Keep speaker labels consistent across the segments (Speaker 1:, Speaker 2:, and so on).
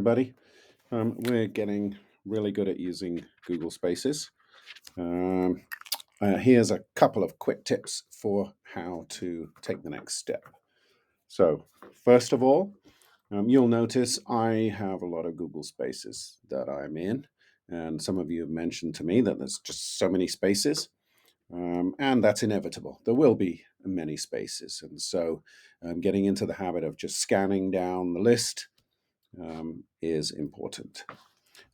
Speaker 1: everybody. We're getting really good at using Google Spaces. Here's a couple of quick tips for how to take the next step. So first of all, you'll notice I have a lot of Google Spaces that I'm in. And some of you have mentioned to me that there's just so many spaces. And that's inevitable. There will be many spaces. And so getting into the habit of just scanning down the list is important.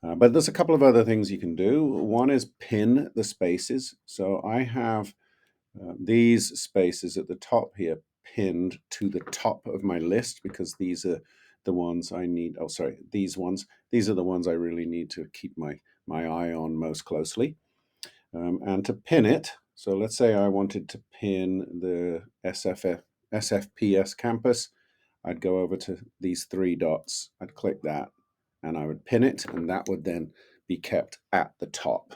Speaker 1: But there's a couple of other things you can do. One is pin the spaces. So I have these spaces at the top here pinned to the top of my list because these are the ones I need. Oh, sorry, these ones. These are the ones I really need to keep my eye on most closely. And to pin it, so let's say I wanted to pin the SFPS campus, I'd go over to these three dots, I'd click that, and I would pin it, and that would then be kept at the top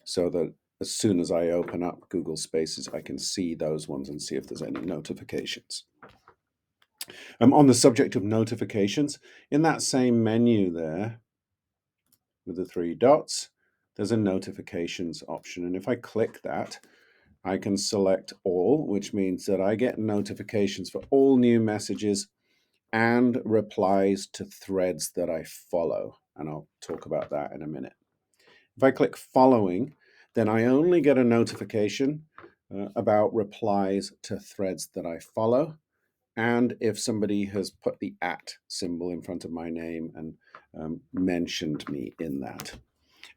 Speaker 1: so that as soon as I open up Google Spaces, I can see those ones and see if there's any notifications. On the subject of notifications, in that same menu there with the three dots, there's a notifications option. And if I click that, I can select all, which means that I get notifications for all new messages and replies to threads that I follow. And I'll talk about that in a minute. If I click following, then I only get a notification about replies to threads that I follow. And if somebody has put the @ symbol in front of my name and mentioned me in that.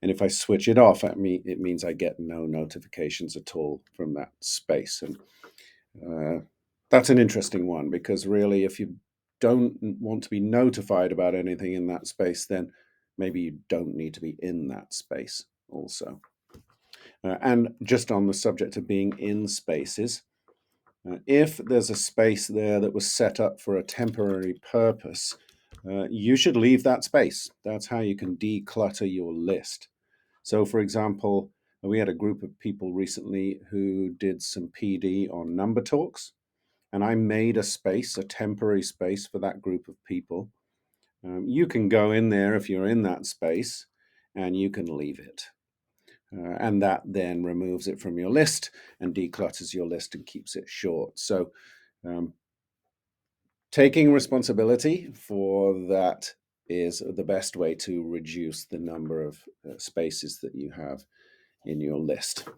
Speaker 1: And if I switch it off, it means I get no notifications at all from that space. And that's an interesting one because really, if you don't want to be notified about anything in that space, then maybe you don't need to be in that space also. And just on the subject of being in spaces, if there's a space there that was set up for a temporary purpose, you should leave that space. That's how you can declutter your list. So, for example, we had a group of people recently who did some PD on Number Talks, and I made a space, a temporary space for that group of people. You can go in there if you're in that space, and you can leave it. And that then removes it from your list and declutters your list and keeps it short. So taking responsibility for that is the best way to reduce the number of spaces that you have in your list.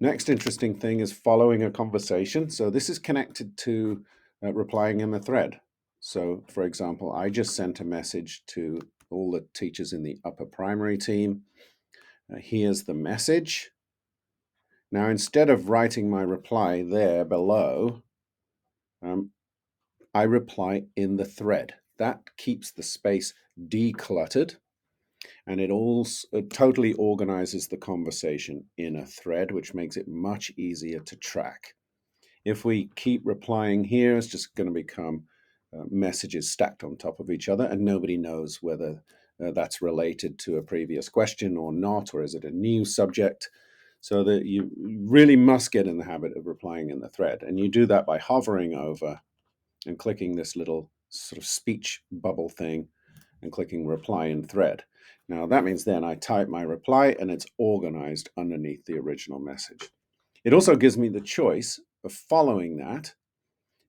Speaker 1: Next interesting thing is following a conversation. So this is connected to replying in the thread. So for example, I just sent a message to all the teachers in the upper primary team. Here's the message. Now, instead of writing my reply there below, I reply in the thread. That keeps the space decluttered, and it totally organizes the conversation in a thread, which makes it much easier to track. If we keep replying here, it's just going to become messages stacked on top of each other, and nobody knows whether that's related to a previous question or not, or is it a new subject? So that you really must get in the habit of replying in the thread. And you do that by hovering over and clicking this little sort of speech bubble thing and clicking reply in thread. Now that means then I type my reply and it's organized underneath the original message. It also gives me the choice of following that.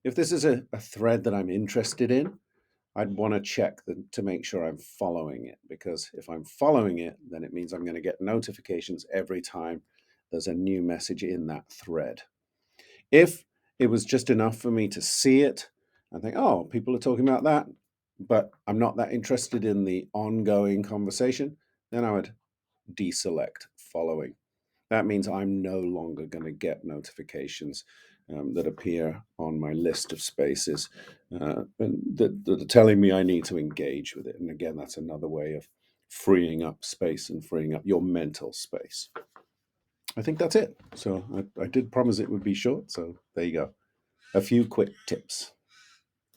Speaker 1: If this is a thread that I'm interested in, I'd want to check to make sure I'm following it, because if I'm following it, then it means I'm going to get notifications every time there's a new message in that thread. If it was just enough for me to see it and think, oh, people are talking about that, but I'm not that interested in the ongoing conversation, then I would deselect following. That means I'm no longer going to get notifications that appear on my list of spaces and that are telling me I need to engage with it. And again, that's another way of freeing up space and freeing up your mental space. I think that's it. So I did promise it would be short. So there you go. A few quick tips.